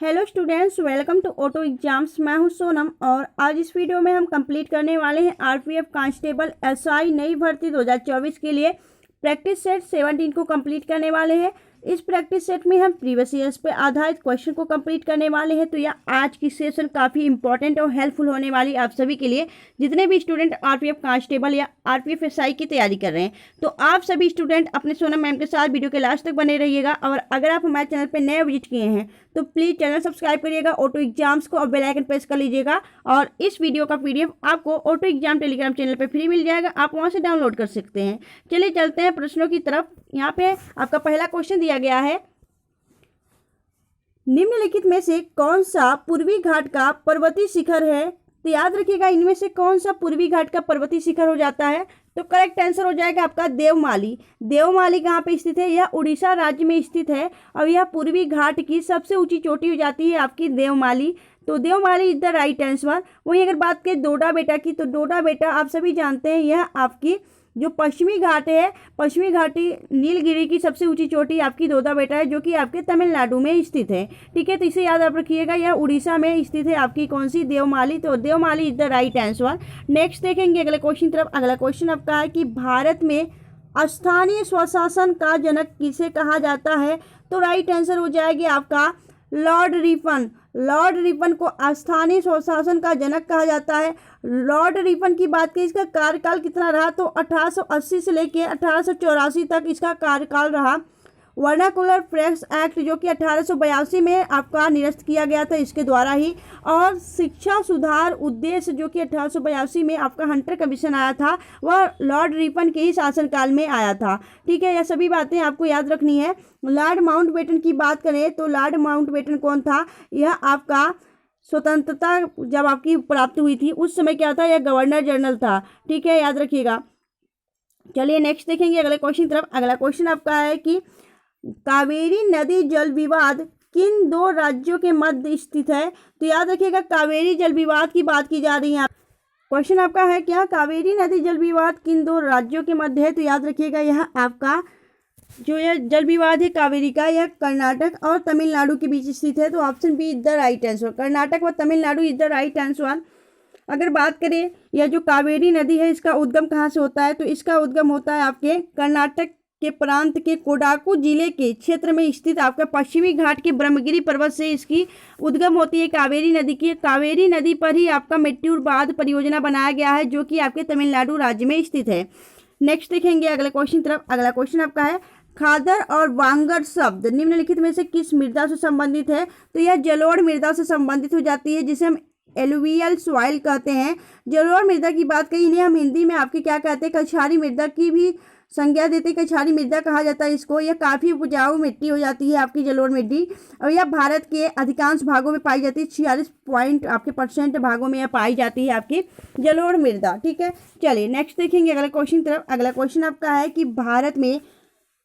Hello students, welcome to auto exams. मैं हूं सोनम और आज इस वीडियो में हम कंप्लीट करने वाले हैं आरपीएफ कांस्टेबल एसआई नई भर्ती 2024 के लिए प्रैक्टिस सेट 17 को कंप्लीट करने वाले हैं। इस प्रैक्टिस सेट में हम प्रीवियस ईयर्स पे आधारित क्वेश्चन को कंप्लीट करने वाले हैं। तो यह आज की सेशन काफ़ी इंपॉर्टेंट और हेल्पफुल होने वाली आप सभी के लिए, जितने भी स्टूडेंट आरपीएफ कांस्टेबल या आरपीएफ एसआई की तैयारी कर रहे हैं। तो आप सभी स्टूडेंट अपने सोनम मैम के साथ वीडियो के लास्ट तक बने रहिएगा। और अगर आप हमारे चैनल पर नए विजिट किए हैं तो प्लीज़ चैनल सब्सक्राइब करिएगा ऑटो एग्जाम्स को और बेल आइकन प्रेस कर लीजिएगा। और इस वीडियो का पीडीएफ आपको ऑटो एग्जाम टेलीग्राम चैनल पे फ्री मिल जाएगा, आप वहां से डाउनलोड कर सकते हैं। चलिए चलते हैं प्रश्नों की तरफ। यहाँ पे आपका पहला क्वेश्चन दिया गया है, निम्नलिखित में से कौन सा पूर्वी घाट का पर्वतीय शिखर है? तो याद रखिएगा, इनमें से कौन सा पूर्वी घाट का पर्वतीय शिखर हो जाता है? तो करेक्ट आंसर हो जाएगा आपका देवमाली। देवमाली कहाँ पे स्थित है? यह उड़ीसा राज्य में स्थित है और यह पूर्वी घाट की सबसे ऊंची चोटी हो जाती है आपकी देवमाली। तो Devmali is the right answer. वहीं अगर बात करें डोडा बेटा की, तो डोडा बेटा आप सभी जानते हैं यह आपकी जो पश्चिमी घाट है, पश्चिमी घाटी नीलगिरी की सबसे ऊंची चोटी आपकी डोडा बेटा है, जो कि आपके तमिलनाडु में स्थित है। ठीक है, तो इसे याद आप रखिएगा, यह उड़ीसा में स्थित है आपकी कौन सी? देवमाली। तो Devmali is the right answer. Next देखेंगे अगले क्वेश्चन तरफ। अगला क्वेश्चन आपका है कि भारत में स्थानीय स्वशासन का जनक किसे कहा जाता है? तो राइट आंसर हो जाएगी आपका लॉर्ड रिपन। लॉर्ड रिपन को स्थानीय स्वशासन का जनक कहा जाता है। लॉर्ड रिपन की बात करें, इसका कार्यकाल कितना रहा? तो 1880 से लेकर 1884 तक इसका कार्यकाल रहा। वर्नाकुलर प्रेस एक्ट जो कि 1882 में आपका निरस्त किया गया था इसके द्वारा ही। और शिक्षा सुधार उद्देश्य जो कि 1882 में आपका हंटर कमीशन आया था, वह लॉर्ड रिपन के ही शासनकाल में आया था। ठीक है, यह सभी बातें आपको याद रखनी है। लॉर्ड माउंटबेटन की बात करें तो लॉर्ड माउंटबेटन कौन था? यह आपका स्वतंत्रता जब आपकी प्राप्त हुई थी उस समय क्या था? यह गवर्नर जनरल था। ठीक है, याद रखिएगा। चलिए नेक्स्ट देखेंगे अगले क्वेश्चन तरफ। अगला क्वेश्चन आपका है कि कावेरी नदी जल विवाद किन दो राज्यों के मध्य स्थित है? तो याद रखिएगा, कावेरी जल विवाद की बात की जा रही है। क्वेश्चन आपका है क्या, कावेरी नदी जल विवाद किन दो राज्यों के मध्य है? तो याद रखिएगा, यह आपका जो यह जल विवाद है कावेरी का, यह कर्नाटक और तमिलनाडु के बीच स्थित है। तो option B is the right answer. Karnataka व Tamil Nadu is the right answer. अगर बात करें यह जो कावेरी नदी है, इसका उद्गम कहाँ से होता है? तो इसका उद्गम होता है आपके कर्नाटक के प्रांत के कोडागु जिले के क्षेत्र में स्थित आपका पश्चिमी घाट के ब्रह्मगिरी पर्वत से इसकी उद्गम होती है कावेरी नदी की। कावेरी नदी पर ही आपका मेट्टूर बांध परियोजना बनाया गया है, जो कि आपके तमिलनाडु राज्य में स्थित है। नेक्स्ट देखेंगे अगले क्वेश्चन तरफ। अगला क्वेश्चन आपका है, खादर और वांगर शब्द निम्नलिखित में से किस मृदा से संबंधित है? तो यह जलोढ़ मृदा से संबंधित हो जाती है, जिसे हम एलुवियल सॉइल कहते हैं। जलोढ़ मृदा की बात करें, इन्हें हम हिंदी में आपके क्या कहते हैं? कछारी मृदा की भी संज्ञा देते हैं, कछारी मृदा कहा जाता है इसको। यह काफ़ी उपजाऊ मिट्टी हो जाती है आपकी जलोढ़ मिट्टी, और यह भारत के अधिकांश भागों में पाई जाती है। 46% भागों में यह पाई जाती है आपकी जलोढ़ मृदा। ठीक है, चलिए नेक्स्ट देखेंगे अगला क्वेश्चन तरफ। अगला क्वेश्चन आपका है कि भारत में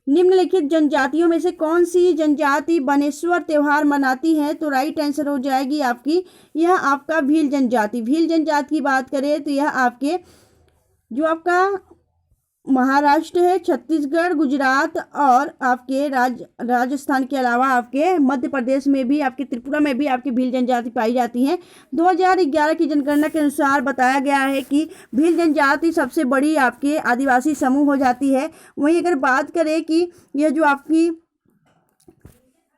निम्नलिखित जनजातियों में से कौन सी जनजाति बनेश्वर त्योहार मनाती है? तो राइट आंसर हो जाएगी आपकी यह आपका भील जनजाति। भील जनजाति की बात करें तो यह आपके जो आपका महाराष्ट्र है, छत्तीसगढ़, गुजरात और आपके राजस्थान के अलावा आपके मध्य प्रदेश में भी, आपके त्रिपुरा में भी आपकी भील जनजाति पाई जाती है। 2011 की जनगणना के अनुसार बताया गया है कि भील जनजाति सबसे बड़ी आपके आदिवासी समूह हो जाती है। वहीं अगर बात करें कि यह जो आपकी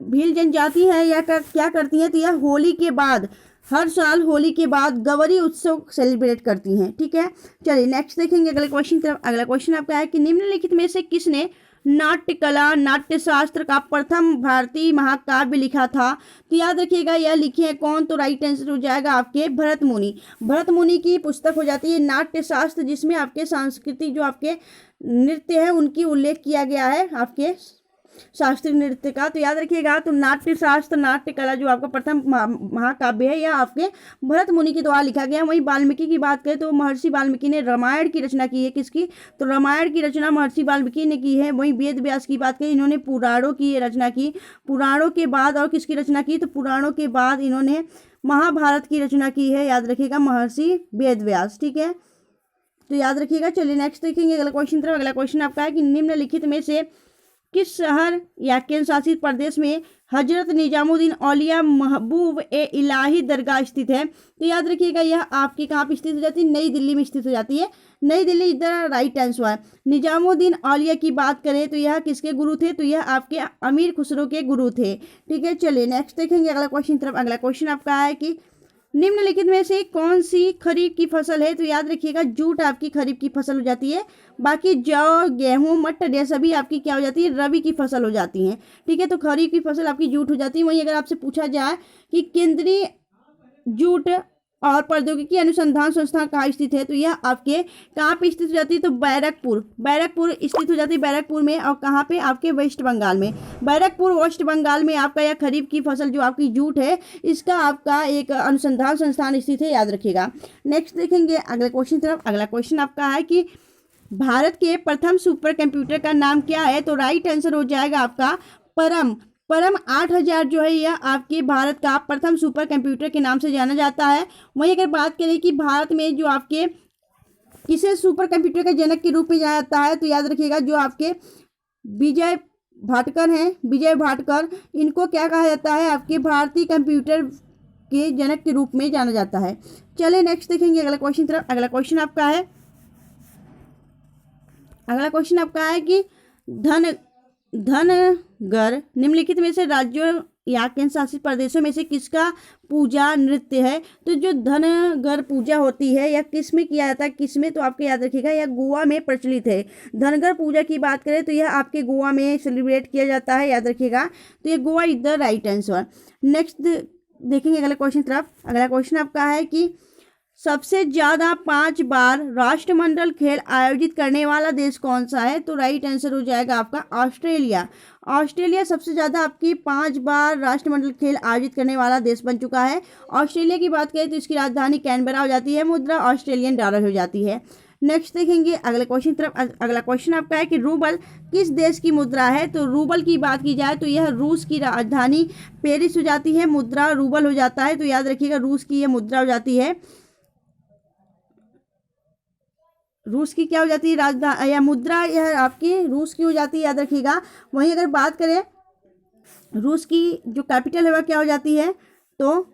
भील जनजाति है यह क्या करती है? तो यह होली के बाद, हर साल होली के बाद गौरी उत्सव सेलिब्रेट करती हैं। ठीक है, चलिए नेक्स्ट देखेंगे अगले क्वेश्चन तरफ। अगला क्वेश्चन आपका है कि निम्नलिखित में से किसने नाट्य कला नाट्यशास्त्र का प्रथम भारतीय महाकाव्य लिखा था? तो याद रखिएगा, यह लिखे हैं कौन? तो राइट आंसर हो जाएगा आपके भरत मुनि। भरत मुनि की पुस्तक हो जाती है नाट्यशास्त्र, जिसमें आपके सांस्कृतिक जो आपके नृत्य है उनकी उल्लेख किया गया है आपके शास्त्रीय नृत्य का। तो याद रखिएगा, तो नाट्य शास्त्र नाट्य कला जो आपका प्रथम महाकाव्य है यह आपके भरत मुनि के द्वारा लिखा गया। वहीं वाल्मीकि की बात करें तो महर्षि वाल्मीकि ने रामायण की रचना की है। किसकी? तो रामायण की रचना महर्षि वाल्मीकि ने की है। वहीं वेद व्यास की बात करें, इन्होंने पुराणों की रचना की। पुराणों के बाद और किसकी रचना की? तो पुराणों के बाद इन्होंने महाभारत की रचना की है। याद रखिएगा, महर्षि वेद व्यास। ठीक है, तो याद रखिएगा। चलिए नेक्स्ट देखेंगे अगला क्वेश्चन तरफ। अगला क्वेश्चन आपका है कि निम्नलिखित में से किस शहर या केंद्र शासित प्रदेश में हजरत निजामुद्दीन औलिया महबूब ए इलाही दरगाह स्थित है? तो याद रखिएगा यह आपकी कहाँ पे स्थित हो जाती है? नई दिल्ली में स्थित हो जाती है। नई दिल्ली इधर राइट आंसर है। निजामुद्दीन औलिया की बात करें तो यह किसके गुरु थे? तो यह आपके अमीर खुसरो के गुरु थे। ठीक है, चलिए नेक्स्ट देखेंगे अगला क्वेश्चन तरफ। अगला क्वेश्चन आपका है कि निम्नलिखित में से कौन सी खरीफ की फसल है? तो याद रखिएगा जूट आपकी खरीफ की फसल हो जाती है। बाकी जौ, गेहूं, मटर ये सभी आपकी क्या हो जाती है? रबी की फसल हो जाती हैं। ठीक है, तो खरीफ की फसल आपकी जूट हो जाती है। वहीं अगर आपसे पूछा जाए कि केंद्रीय जूट और प्रौद्योगिकी अनुसंधान संस्थान कहाँ स्थित है? तो यह आपके कहाँ पे स्थित हो जाती है? तो बैरकपुर स्थित हो जाती है, बैरकपुर में। और कहाँ पे? आपके वेस्ट बंगाल में। बैरकपुर वेस्ट बंगाल में आपका यह खरीफ की फसल जो आपकी जूट है इसका आपका एक अनुसंधान संस्थान स्थित है, याद रखिएगा। नेक्स्ट देखेंगे अगले क्वेश्चन तरफ। अगला क्वेश्चन आपका है कि भारत के प्रथम सुपर कंप्यूटर का नाम क्या है? तो राइट आंसर हो जाएगा आपका परम 8000 जो है यह आपके भारत का प्रथम सुपर कंप्यूटर के नाम से जाना जाता है। वहीं अगर बात करें कि भारत में जो आपके किसे सुपर कंप्यूटर के जनक के रूप में जाना जाता है? तो याद रखिएगा जो आपके विजय भाटकर हैं, विजय भाटकर, इनको क्या कहा जाता है? आपके भारतीय कंप्यूटर के जनक के रूप में जाना जाता है। चलिए नेक्स्ट देखेंगे अगला क्वेश्चन तरफ। अगला क्वेश्चन आपका है कि धनगर निम्नलिखित में से राज्यों या केंद्र शासित प्रदेशों में से किसका पूजा नृत्य है? तो जो धनगर पूजा होती है यह किस में किया जाता है? किस में? तो आपको याद रखिएगा यह गोवा में प्रचलित है। धनगर पूजा की बात करें तो यह आपके गोवा में सेलिब्रेट किया जाता है, याद रखिएगा। तो ये Goa is the right answer. Next देखेंगे अगले क्वेश्चन तरफ। अगला क्वेश्चन आपका है कि सबसे ज्यादा 5 बार राष्ट्रमंडल खेल आयोजित करने वाला देश कौन सा है? तो राइट आंसर हो जाएगा आपका ऑस्ट्रेलिया सबसे ज्यादा आपकी 5 बार राष्ट्रमंडल खेल आयोजित करने वाला देश बन चुका है। ऑस्ट्रेलिया की बात करें तो इसकी राजधानी कैनबरा हो जाती है, मुद्रा ऑस्ट्रेलियन डॉलर हो जाती है। नेक्स्ट देखेंगे अगले क्वेश्चन तरफ। अगला क्वेश्चन आपका है कि रूबल किस देश की मुद्रा है? तो रूबल की बात की जाए तो यह रूस की राजधानी पेरिस हो जाती है, मुद्रा रूबल हो जाता है। तो याद रखिएगा रूस की यह मुद्रा हो जाती है, रूस की क्या हो जाती है? राजधानी या मुद्रा यह आपकी रूस की हो जाती है, याद रखिएगा। वहीं अगर बात करें रूस की जो कैपिटल है वह क्या हो जाती है? तो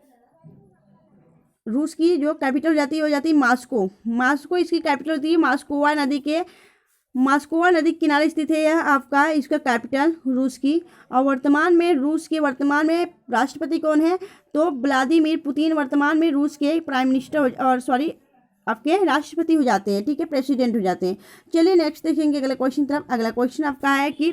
रूस की जो कैपिटल हो जाती है मास्को इसकी कैपिटल होती है। मास्कोवा नदी के किनारे स्थित है यह आपका इसका कैपिटल रूस की। और वर्तमान में राष्ट्रपति कौन है? तो व्लादिमीर पुतिन वर्तमान में रूस के प्राइम मिनिस्टर आपके राष्ट्रपति हो जाते हैं। ठीक है, प्रेसिडेंट हो जाते हैं। चलिए नेक्स्ट देखेंगे अगले क्वेश्चन तरफ। अगला क्वेश्चन आपका है कि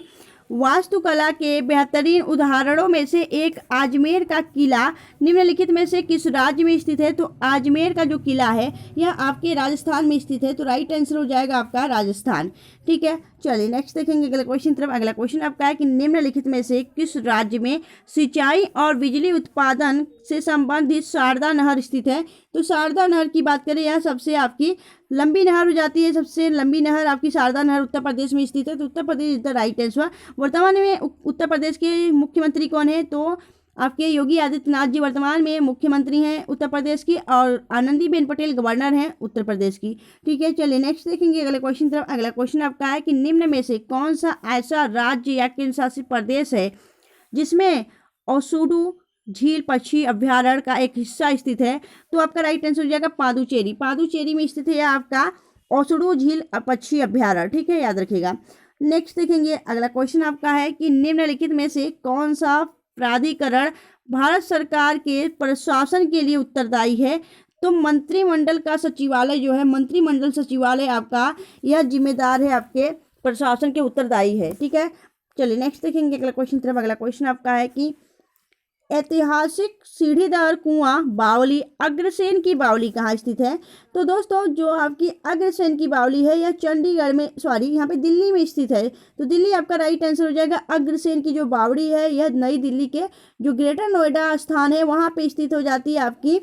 वास्तुकला के बेहतरीन उदाहरणों में से एक आजमेर का किला निम्नलिखित में से किस राज्य में स्थित है? तो आजमेर का जो किला है यह आपके राजस्थान में स्थित है। तो राइट आंसर हो जाएगा आपका राजस्थान। ठीक है, चलिए नेक्स्ट देखेंगे अगले क्वेश्चन तरफ। अगला क्वेश्चन आपका है कि निम्नलिखित में से किस राज्य में सिंचाई और बिजली उत्पादन से संबंधित शारदा नहर स्थित है? तो शारदा नहर की बात करें यह सबसे आपकी लंबी नहर हो जाती है। सबसे लंबी नहर आपकी शारदा नहर उत्तर प्रदेश में स्थित है। तो Uttar Pradesh is the right answer. वर्तमान में उत्तर प्रदेश के मुख्यमंत्री कौन है? तो आपके योगी आदित्यनाथ जी वर्तमान में मुख्यमंत्री हैं उत्तर प्रदेश की, और आनंदीबेन पटेल गवर्नर हैं उत्तर प्रदेश की। ठीक है, चलिए नेक्स्ट देखेंगे अगले क्वेश्चन तरफ। अगला क्वेश्चन आपका है कि निम्न में से कौन सा ऐसा राज्य या केंद्र शासित प्रदेश है जिसमें ओसुडू झील पक्षी अभ्यारण्य का एक हिस्सा स्थित है? तो आपका राइट आंसर हो जाएगा पादुचेरी में स्थित है आपका ओसुडू झील पक्षी अभ्यारण्य। ठीक है, याद रखिएगा। नेक्स्ट देखेंगे अगला क्वेश्चन आपका है कि निम्नलिखित में से कौन सा प्राधिकरण भारत सरकार के प्रशासन के लिए उत्तरदायी है? तो मंत्रिमंडल का सचिवालय जो है, मंत्रिमंडल सचिवालय आपका यह जिम्मेदार है, आपके प्रशासन के उत्तरदायी है। ठीक है, चलिए नेक्स्ट देखेंगे अगला क्वेश्चन तरफ। अगला क्वेश्चन आपका है कि ऐतिहासिक सीढ़ीदार कुआं बावली अग्रसेन की बावली कहाँ स्थित है? तो दोस्तों जो आपकी अग्रसेन की बावली है यह चंडीगढ़ में यहाँ पे दिल्ली में स्थित है। तो दिल्ली आपका राइट आंसर हो जाएगा। अग्रसेन की जो बावली है यह नई दिल्ली के जो ग्रेटर नोएडा स्थान है वहाँ पे स्थित हो जाती है आपकी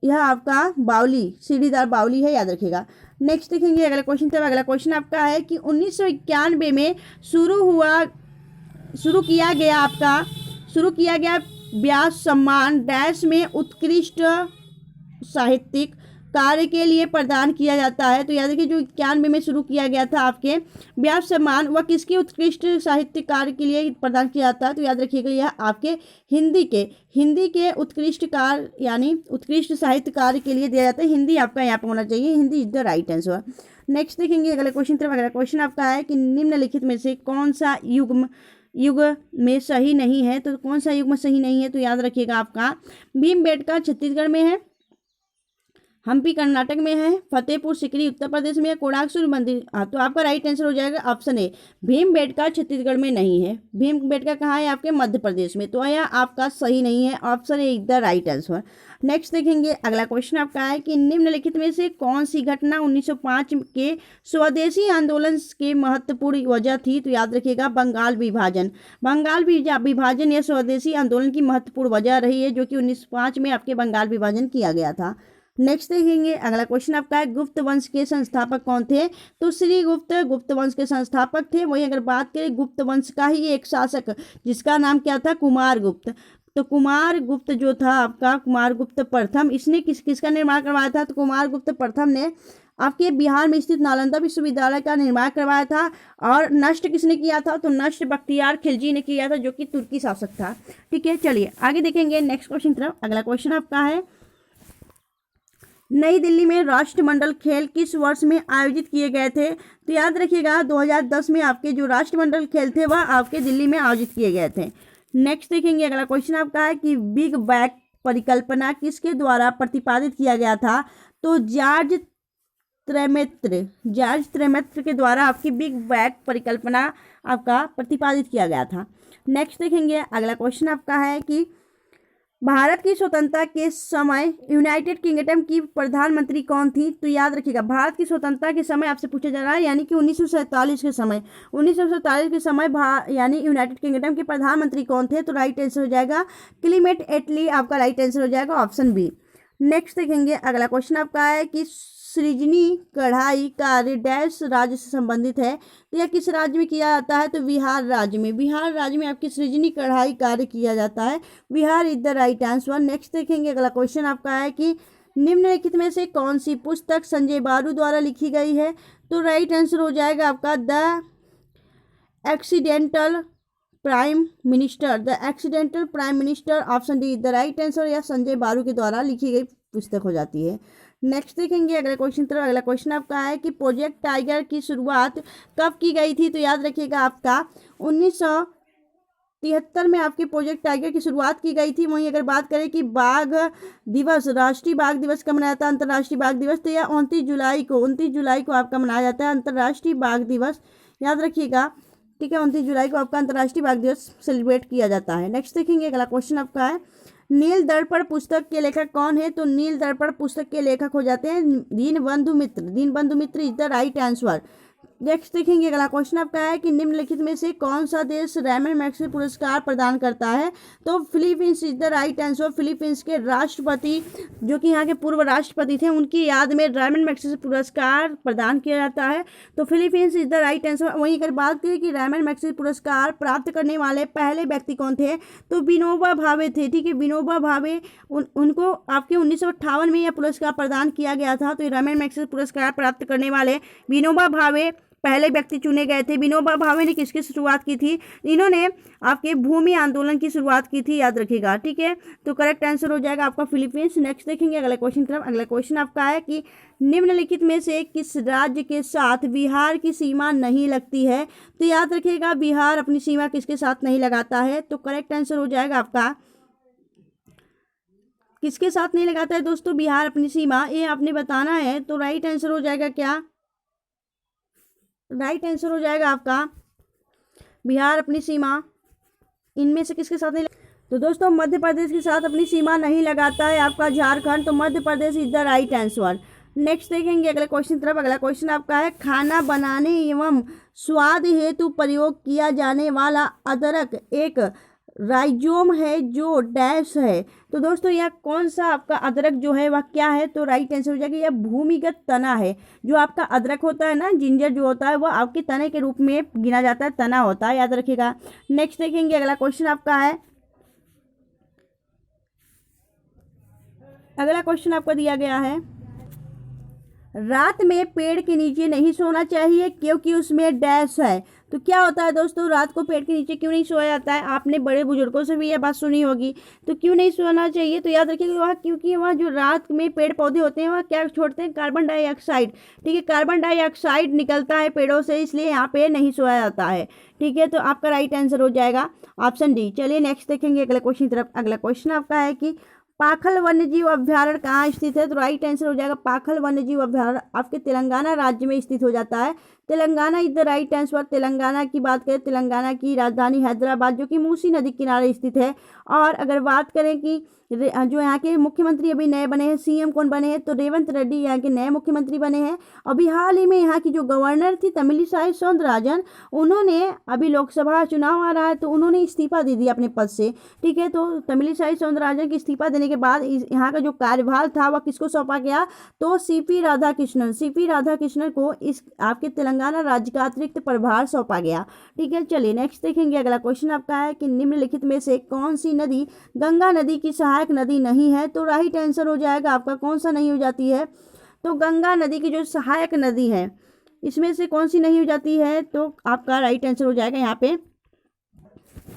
यह आपका बावली, सीढ़ीदार बावली है, याद रखिएगा। नेक्स्ट देखेंगे अगला क्वेश्चन तरफ। अगला क्वेश्चन आपका है कि 1991 में शुरू किया गया व्यास सम्मान डैश में उत्कृष्ट साहित्यिक कार्य के लिए प्रदान किया जाता है। तो याद रखिए जो 91 में शुरू किया गया था आपके व्यास सम्मान, वह किसके उत्कृष्ट साहित्य कार्य के लिए प्रदान किया जाता है? तो याद रखिएगा यह आपके हिंदी के उत्कृष्ट कार्य यानी उत्कृष्ट साहित्य कार्य के लिए दिया जाता है। हिंदी आपका यहाँ पर होना चाहिए, Hindi is the right answer. Next देखेंगे अगला क्वेश्चन तरफ। अगला क्वेश्चन आपका है कि निम्नलिखित में से कौन सा युग में सही नहीं है? तो कौन सा युग में सही नहीं है? तो याद रखिएगा आपका भीमबेटका छत्तीसगढ़ में है, हम्पी कर्नाटक में है, फतेहपुर सीकरी उत्तर प्रदेश में है, कोणार्क सूर्य मंदिर। तो आपका राइट आंसर हो जाएगा ऑप्शन ए, भीमबेटका छत्तीसगढ़ में नहीं है। भीमबेटका कहाँ है? आपके मध्य प्रदेश में। तो यह आपका सही नहीं है, option A is the right answer. Next देखेंगे अगला क्वेश्चन आपका है कि निम्नलिखित में से कौन सी घटना 1905 के स्वदेशी आंदोलन के महत्वपूर्ण वजह थी? तो याद रखिएगा बंगाल विभाजन या स्वदेशी आंदोलन की महत्वपूर्ण वजह रही है, जो कि 1905 में आपके बंगाल विभाजन किया गया था। नेक्स्ट देखेंगे अगला क्वेश्चन आपका है गुप्त वंश के संस्थापक कौन थे? तो श्री गुप्त वंश के संस्थापक थे। वहीं अगर बात करें गुप्त वंश का ही एक शासक जिसका नाम क्या था? कुमारगुप्त। तो कुमारगुप्त जो था आपका कुमारगुप्त प्रथम, इसने किसका निर्माण करवाया था? तो कुमारगुप्त प्रथम ने आपके बिहार में स्थित नालंदा विश्वविद्यालय का निर्माण करवाया था। और नष्ट किसने किया था? तो नष्ट बख्तियार खिलजी ने किया था, जो कि तुर्की शासक था। ठीक है, चलिए आगे देखेंगे नेक्स्ट क्वेश्चन तरफ। अगला क्वेश्चन आपका है नई दिल्ली में राष्ट्रमंडल खेल किस वर्ष में आयोजित किए गए थे? तो याद रखिएगा 2010 में आपके जो राष्ट्रमंडल खेल थे वह आपके दिल्ली में आयोजित किए गए थे। नेक्स्ट देखेंगे अगला क्वेश्चन आपका है कि बिग बैंग परिकल्पना किसके द्वारा प्रतिपादित किया गया था? तो जॉर्ज त्रैमेत्र के द्वारा आपकी बिग बैंग परिकल्पना आपका प्रतिपादित किया गया था। नेक्स्ट देखेंगे अगला क्वेश्चन आपका है कि भारत की स्वतंत्रता के समय यूनाइटेड किंगडम की प्रधानमंत्री कौन थी? तो याद रखिएगा भारत की स्वतंत्रता के समय आपसे पूछा जा रहा है, यानी कि 1947 के समय यानी यूनाइटेड किंगडम के प्रधानमंत्री कौन थे? तो राइट आंसर हो जाएगा क्लीमेट एटली, आपका राइट आंसर हो जाएगा ऑप्शन बी। नेक्स्ट देखेंगे अगला क्वेश्चन आपका है कि सृजनी कढ़ाई कार्य डैश राज्य से संबंधित है? तो यह किस राज्य में किया जाता है? तो बिहार राज्य में आपकी सृजनी कढ़ाई कार्य किया जाता है। Bihar is the right answer. Next देखेंगे अगला क्वेश्चन आपका है कि निम्नलिखित में से कौन सी पुस्तक संजय बारू द्वारा लिखी गई है? तो राइट आंसर हो जाएगा आपका the accidental prime minister, option D is the right answer. या संजय बारू के द्वारा लिखी गई पुस्तक हो जाती है। नेक्स्ट देखेंगे अगला क्वेश्चन तरफ। अगला क्वेश्चन आपका है कि प्रोजेक्ट टाइगर की शुरुआत कब की गई थी? तो याद रखिएगा आपका 1973 में आपके प्रोजेक्ट टाइगर की शुरुआत की गई थी। वहीं अगर बात करें कि राष्ट्रीय बाघ दिवस कब मनाया जाता है? अंतर्राष्ट्रीय बाघ दिवस। तो यह 29 जुलाई को आपका मनाया जाता है अंतर्राष्ट्रीय बाघ दिवस, याद रखिएगा। ठीक है, 29 जुलाई को आपका अंतर्राष्ट्रीय बाघ दिवस सेलिब्रेट किया जाता है। नेक्स्ट देखेंगे अगला क्वेश्चन आपका है नील दर्पण पुस्तक के लेखक कौन है? तो नील दर्पण पुस्तक के लेखक हो जाते हैं Dinabandhu Mitra is the right answer. Next देखेंगे अगला क्वेश्चन आपका है कि निम्नलिखित में से कौन सा देश रैमन मैग्सेसे पुरस्कार प्रदान करता है? तो Philippines is the right answer. Philippines के राष्ट्रपति जो कि यहाँ के पूर्व राष्ट्रपति थे, उनकी याद में रैमन मैग्सेसे पुरस्कार प्रदान किया जाता है। तो Philippines is the right answer. वहीं अगर बात करें कि रैमन मैग्सेसे पुरस्कार प्राप्त करने वाले पहले व्यक्ति कौन थे? तो विनोबा भावे थे। ठीक है, विनोबा भावे उनको आपके 1958 में यह पुरस्कार प्रदान किया गया था। तो रैमन मैग्सेसे पुरस्कार प्राप्त करने वाले विनोबा भावे पहले व्यक्ति चुने गए थे। विनोबा भावे ने किसकी शुरुआत की थी? इन्होंने आपके भूमि आंदोलन की शुरुआत की थी, याद रखिएगा। ठीक है, तो करेक्ट आंसर हो जाएगा आपका फिलीपींस। नेक्स्ट देखेंगे अगला क्वेश्चन तरफ। अगला क्वेश्चन आपका है कि निम्नलिखित में से किस राज्य के साथ बिहार की सीमा नहीं लगती है? तो याद रखिएगा बिहार अपनी सीमा किसके साथ नहीं लगाता है? तो करेक्ट आंसर हो जाएगा आपका किसके साथ नहीं लगाता है दोस्तों बिहार अपनी सीमा? ये आपने बताना है। तो राइट आंसर हो जाएगा क्या? राइट आंसर हो जाएगा आपका बिहार अपनी सीमा इनमें से किसके साथ नहीं तो दोस्तों मध्य प्रदेश के साथ अपनी सीमा नहीं लगाता है आपका झारखंड। तो Madhya Pradesh is the right answer. Next देखेंगे अगले क्वेश्चन तरफ। अगला क्वेश्चन आपका है खाना बनाने एवं स्वाद हेतु प्रयोग किया जाने वाला अदरक एक राइजोम है जो डैश है। तो दोस्तों यह कौन सा आपका अदरक जो है वह क्या है? तो राइट आंसर हो जाएगा यह भूमिगत तना है। जो आपका अदरक होता है ना, जिंजर जो होता है, वह आपके तने के रूप में गिना जाता है, तना होता है, याद रखिएगा। नेक्स्ट देखेंगे अगला क्वेश्चन आपका है। अगला क्वेश्चन आपको दिया गया है रात में पेड़ के नीचे नहीं सोना चाहिए क्योंकि उसमें डैश है। तो क्या होता है दोस्तों, रात को पेड़ के नीचे क्यों नहीं सोया जाता है? आपने बड़े बुजुर्गों से भी यह बात सुनी होगी। तो क्यों नहीं सोना चाहिए? तो याद रखिएगा वह, क्योंकि वह जो रात में पेड़ पौधे होते हैं वह क्या छोड़ते हैं, कार्बन डाइऑक्साइड। ठीक है, कार्बन डाइऑक्साइड निकलता है पेड़ों से, इसलिए यहाँ पे नहीं सोया जाता है। ठीक है, तो आपका राइट आंसर हो जाएगा ऑप्शन डी। चलिए नेक्स्ट देखेंगे अगले क्वेश्चन की तरफ। अगला क्वेश्चन आपका है कि पाखल वन्यजीव अभ्यारण्य कहाँ स्थित है? तो राइट आंसर हो जाएगा पाखल वन्यजीव अभ्यारण्य आपके तेलंगाना राज्य में स्थित हो जाता है। Telangana is the right answer. Telangana की बात करें, तेलंगाना की राजधानी हैदराबाद जो कि मूसी नदी किनारे स्थित है। और अगर बात करें कि जो यहाँ के मुख्यमंत्री अभी नए बने हैं, सीएम कौन बने हैं? तो रेवंत रेड्डी यहाँ के नए मुख्यमंत्री बने हैं। अभी हाल ही में यहाँ की जो गवर्नर थी तमिलिसाई सौंदरराजन, उन्होंने, अभी लोकसभा चुनाव आ रहा है तो उन्होंने इस्तीफा दे दिया अपने पद से। ठीक है, तो तमिलिसाई सौंदरराजन के इस्तीफा देने के बाद यहाँ का जो कार्यभार था वह किसको सौंपा गया? तो सीपी राधाकृष्णन को इस आपके तेलंगाना राज्य का अतिरिक्त प्रभार सौंपा गया। ठीक है, चलिए नेक्स्ट देखेंगे। अगला क्वेश्चन आपका है कि निम्नलिखित में से कौन सी नदी गंगा नदी की सहायक नदी नहीं है? तो राइट आंसर हो जाएगा आपका, कौन सा नहीं हो जाती है? तो गंगा नदी की जो सहायक नदी है इसमें से कौन सी नहीं हो जाती है? तो आपका राइट आंसर हो जाएगा यहाँ पे,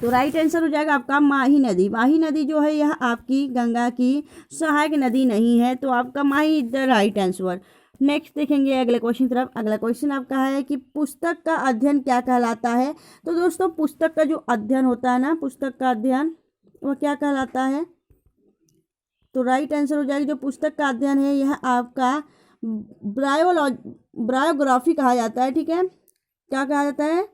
तो राइट आंसर हो जाएगा आपका माही नदी। माही नदी जो है यह आपकी गंगा की सहायक नदी नहीं है, तो आपका Mahi is the right answer. Next देखेंगे अगले क्वेश्चन तरफ। अगला क्वेश्चन आपका है कि पुस्तक का अध्ययन क्या कहलाता है? तो दोस्तों पुस्तक का जो अध्ययन होता है ना, पुस्तक का अध्ययन वह क्या कहलाता है? तो राइट आंसर हो जाएगा, जो पुस्तक का अध्ययन है यह आपका बायोग्राफी कहा जाता है। ठीक है, क्या कहा जाता है?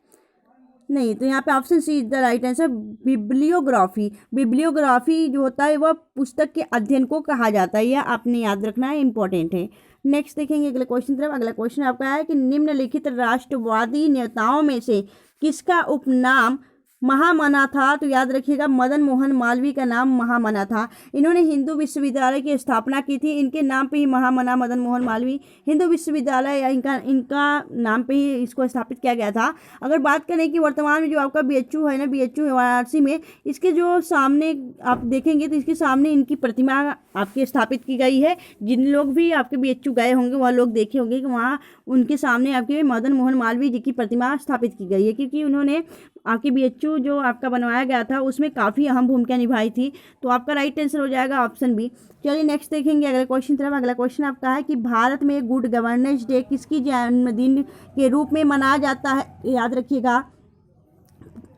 नहीं, तो यहाँ पे option C is the right answer, bibliography. Bibliography जो होता है वह पुस्तक के अध्ययन को कहा जाता है, यह आपने याद रखना है, इंपॉर्टेंट है। नेक्स्ट देखेंगे अगले क्वेश्चन तरफ। अगला क्वेश्चन आपका है कि निम्नलिखित राष्ट्रवादी नेताओं में से किसका उपनाम महामना था? तो याद रखिएगा मदन मोहन मालवीय का नाम महामना था। इन्होंने हिंदू विश्वविद्यालय की स्थापना की थी, इनके नाम पे ही महामना मदन मोहन मालवीय हिंदू विश्वविद्यालय या इनका नाम पे ही इसको स्थापित किया गया था। अगर बात करें कि वर्तमान में जो आपका बीएचयू है ना, बीएचयू वाराणसी में, इसके जो सामने आप देखेंगे तो इसके सामने इनकी प्रतिमा आपके स्थापित की गई है। जिन लोग भी आपके बीएचयू गए होंगे वह लोग देखे होंगे कि वहाँ उनके सामने आपके मदन मोहन मालवीय जी की प्रतिमा स्थापित की गई है, क्योंकि उन्होंने आपके बीएचयू जो आपका बनवाया गया था उसमें काफ़ी अहम भूमिका निभाई थी। तो आपका राइट आंसर हो जाएगा ऑप्शन बी। चलिए नेक्स्ट देखेंगे अगले क्वेश्चन तरफ। अगला क्वेश्चन आपका है कि भारत में गुड गवर्नेंस डे किसकी जन्मदिन के रूप में मनाया जाता है? याद रखिएगा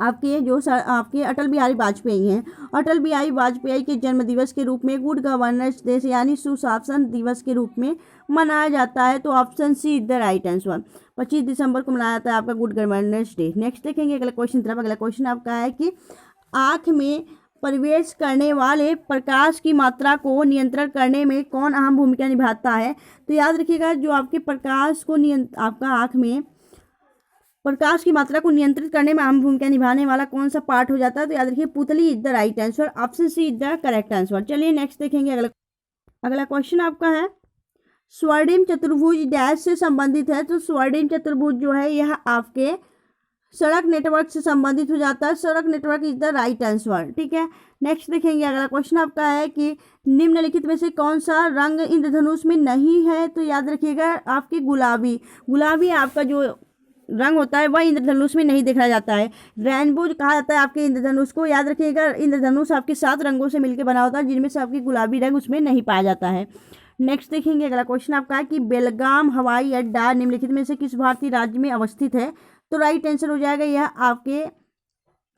आपके अटल बिहारी वाजपेयी हैं। अटल बिहारी वाजपेयी के जन्म दिवस के रूप में गुड गवर्नेंस डे यानी सुशासन दिवस के रूप में मनाया जाता है। तो option C is the right answer. 25 दिसंबर को मनाया जाता है आपका गुड गवर्नेंस डे। नेक्स्ट देखेंगे अगला क्वेश्चन तरफ। अगला क्वेश्चन आपका है कि आँख में प्रवेश करने वाले प्रकाश की मात्रा को नियंत्रण करने में कौन अहम भूमिका निभाता है? तो याद रखिएगा जो आपके प्रकाश को आपका आँख में प्रकाश की मात्रा को नियंत्रित करने में अहम भूमिका निभाने वाला कौन सा पार्ट हो जाता है? तो याद रखिए पुतली is the right answer. Option C is the correct answer. चलिए नेक्स्ट देखेंगे अगला क्वेश्चन आपका है स्वर्णिम चतुर्भुज डैश से संबंधित है। तो स्वर्णिम चतुर्भुज जो है यह आपके सड़क नेटवर्क से संबंधित हो जाता है। सड़क network is the right answer. ठीक है, नेक्स्ट देखेंगे अगला क्वेश्चन आपका है कि निम्नलिखित में से कौन सा रंग इंद्रधनुष में नहीं है? तो याद रखिएगा आपके गुलाबी आपका जो रंग होता है वह इंद्रधनुष में नहीं देखा जाता है। रेनबो कहा जाता है आपके इंद्रधनुष को। याद रखिएगा इंद्रधनुष आपके 7 रंगों से मिलकर बना होता है, जिनमें से आपकी गुलाबी रंग उसमें नहीं पाया जाता है। नेक्स्ट देखेंगे अगला क्वेश्चन आपका है कि बेलगाम हवाई अड्डा निम्नलिखित में से किस भारतीय राज्य में अवस्थित है? तो राइट आंसर हो जाएगा यह आपके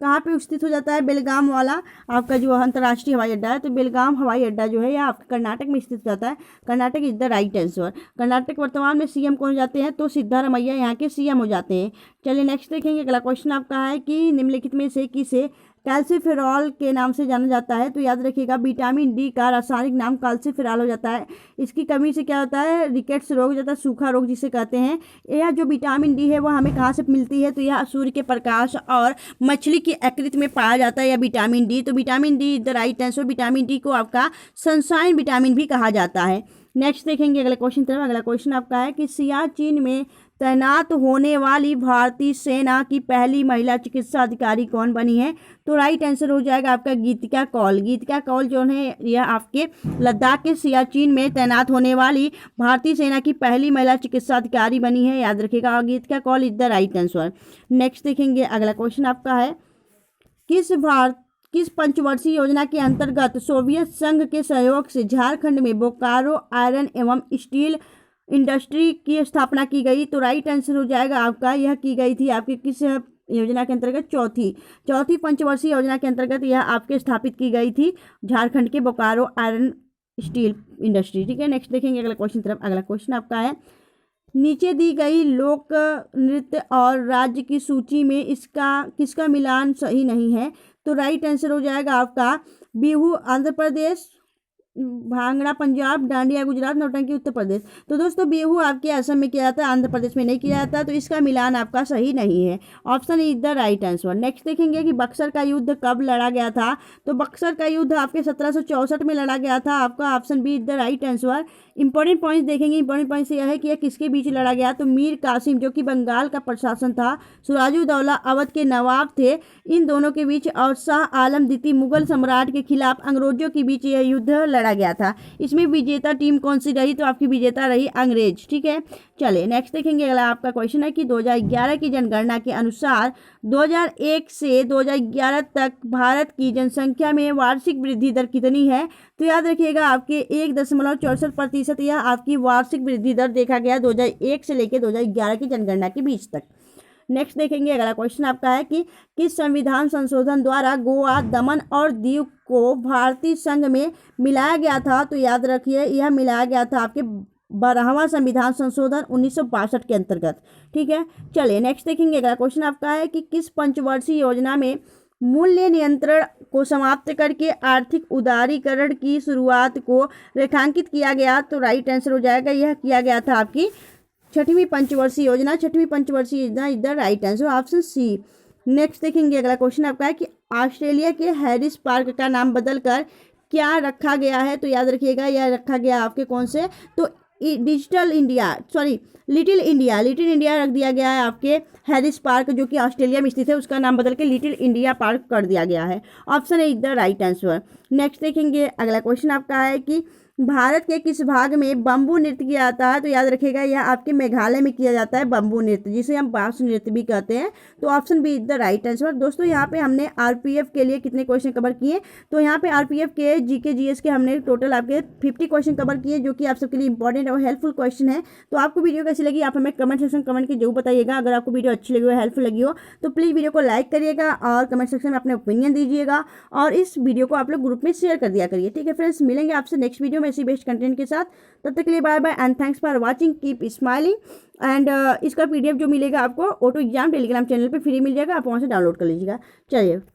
कहाँ पे स्थित हो जाता है? बेलगाम वाला आपका जो अंतर्राष्ट्रीय हवाई अड्डा है, तो बेलगाम हवाई अड्डा जो है यह आपके कर्नाटक में स्थित हो जाता है। Karnataka is the right answer. Karnataka वर्तमान में सीएम कौन हो जाते हैं? तो सिद्धारमैया यहाँ के सीएम हो जाते हैं। चलिए नेक्स्ट देखेंगे अगला क्वेश्चन आपका है कि निम्नलिखित में से किसे कैल्सीफेरॉल के नाम से जाना जाता है? तो याद रखिएगा विटामिन डी का रासायनिक नाम कैल्सीफेरॉल हो जाता है। इसकी कमी से क्या होता है? रिकेट्स रोग हो जाता है, सूखा रोग जिसे कहते हैं। यह जो विटामिन डी है वह हमें कहाँ से मिलती है? तो यह सूर्य के प्रकाश और मछली की आकृति में पाया जाता है यह विटामिन डी। तो vitamin D is the right answer. Vitamin D को आपका सनशाइन विटामिन भी कहा जाता है। नेक्स्ट देखेंगे अगले क्वेश्चन तरफ। अगला क्वेश्चन आपका है कि सियाचिन में तैनात होने वाली भारतीय सेना की पहली महिला चिकित्सा अधिकारी कौन बनी है? तो राइट आंसर हो जाएगा आपका गीतिका कौल। गीतिका कौल जो है यह आपके लद्दाख के सियाचिन में तैनात होने वाली भारतीय सेना की पहली महिला चिकित्सा अधिकारी बनी है, याद रखिएगा। Geetika Kaul is the right answer. Next देखेंगे, अगला क्वेश्चन आपका है किस पंचवर्षीय योजना के अंतर्गत सोवियत संघ के सहयोग से झारखंड में बोकारो आयरन एवं स्टील इंडस्ट्री की स्थापना की गई? तो राइट आंसर हो जाएगा आपका, यह की गई थी आपकी किस योजना के अंतर्गत? चौथी पंचवर्षीय योजना के अंतर्गत यह आपके स्थापित की गई थी झारखंड के बोकारो आयरन स्टील इंडस्ट्री। ठीक है, नेक्स्ट देखेंगे अगला क्वेश्चन तरफ। अगला क्वेश्चन आपका है नीचे दी गई लोक नृत्य और राज्य की सूची में किसका मिलान सही नहीं है? तो राइट आंसर हो जाएगा आपका बिहू आंध्र प्रदेश, भांगड़ा पंजाब, डांडिया गुजरात, नौटंकी उत्तर प्रदेश। तो दोस्तों बिहू आपके असम में किया जाता है, आंध्र प्रदेश में नहीं किया जाता, तो इसका मिलान आपका सही नहीं है। Option is the right answer. Next देखेंगे कि बक्सर का युद्ध कब लड़ा गया था? तो बक्सर का युद्ध आपके 1764 में लड़ा गया था, आपका option B is the right answer. Important points देखेंगे, इंपॉर्टेंट पॉइंट्स यह है कि यह किसके बीच लड़ा गया? तो मीर कासिम जो कि बंगाल का प्रशासन था, सिराजुद्दौला अवध के नवाब थे, इन दोनों के बीच, और शाह आलम द्वितीय मुगल सम्राट के खिलाफ अंग्रेजों के बीच यह युद्ध लड़ा गया था। इसमें विजेता टीम कौन सी रही? तो आपकी विजेता रही अंग्रेज। ठीक है, चलिए नेक्स्ट देखेंगे। अगला आपका क्वेश्चन है कि 2011 की जनगणना के अनुसार 2001 से 2011 तक भारत की जनसंख्या में वार्षिक वृद्धि दर कितनी है? तो याद रखिएगा आपके 1.64% यह आपकी वार्षिक वृद्धि दर देखा गया 2001 से लेकर 2011 की जनगणना के बीच तक। नेक्स्ट देखेंगे, अगला क्वेश्चन आपका है कि किस संविधान संशोधन द्वारा गोवा, दमन और दीव को भारतीय संघ में मिलाया गया था? तो याद रखिए यह मिलाया गया था आपके 12वां संविधान संशोधन 1962 के अंतर्गत। ठीक है, चलिए नेक्स्ट देखेंगे। अगला क्वेश्चन आपका है कि किस पंचवर्षीय योजना में मूल्य नियंत्रण को समाप्त करके आर्थिक उदारीकरण की शुरुआत को रेखांकित किया गया? तो राइट आंसर हो जाएगा, यह किया गया था आपकी 6वीं पंचवर्षीय योजना। 6वीं पंचवर्षीय योजना is the right answer, option C. Next देखेंगे, अगला क्वेश्चन आपका है कि ऑस्ट्रेलिया के हैरिस पार्क का नाम बदलकर क्या रखा गया है? तो याद रखिएगा यह रखा गया आपके कौन से? तो लिटिल इंडिया रख दिया गया है आपके हैरिस पार्क जो कि ऑस्ट्रेलिया में स्थित है, उसका नाम बदल के लिटिल इंडिया पार्क कर दिया गया है। Option is the right answer. Next देखेंगे, अगला क्वेश्चन आपका है कि भारत के किस भाग में बम्बू नृत्य किया जाता है? तो याद रखिएगा यह आपके मेघालय में किया जाता है बम्बू नृत्य, जिसे हम बांस नृत्य भी कहते हैं। तो option B is the right answer. दोस्तों यहाँ पे हमने आरपीएफ के लिए कितने क्वेश्चन कवर किए? तो यहाँ पे आरपीएफ के जीके जीएस के हमने टोटल आपके 50 क्वेश्चन कवर किए, जो कि आप सबके लिए इंपॉर्टेंट और हेल्पफुल क्वेश्चन है। तो आपको वीडियो कैसी लगी आप हमें कमेंट सेक्शन कमेंट के जरूर बताइएगा। अगर आपको वीडियो अच्छी लगी हो, हेल्पफुल लगी हो, तो प्लीज़ वीडियो को लाइक करिएगा और कमेंट सेक्शन में अपने ओपिनियन दीजिएगा, और इस वीडियो को आप लोग ग्रुप में शेयर कर दिया करिए। ठीक है फ्रेंड्स, मिलेंगे आपसे नेक्स्ट वीडियो में इसी बेस्ट कंटेंट के साथ। तब तक के लिए bye bye and thanks for watching, keep smiling. And इसका पीडीएफ जो मिलेगा आपको ऑटो एग्जाम टेलीग्राम चैनल पे फ्री मिल जाएगा, आप वहाँ से डाउनलोड कर लीजिएगा। चलिए।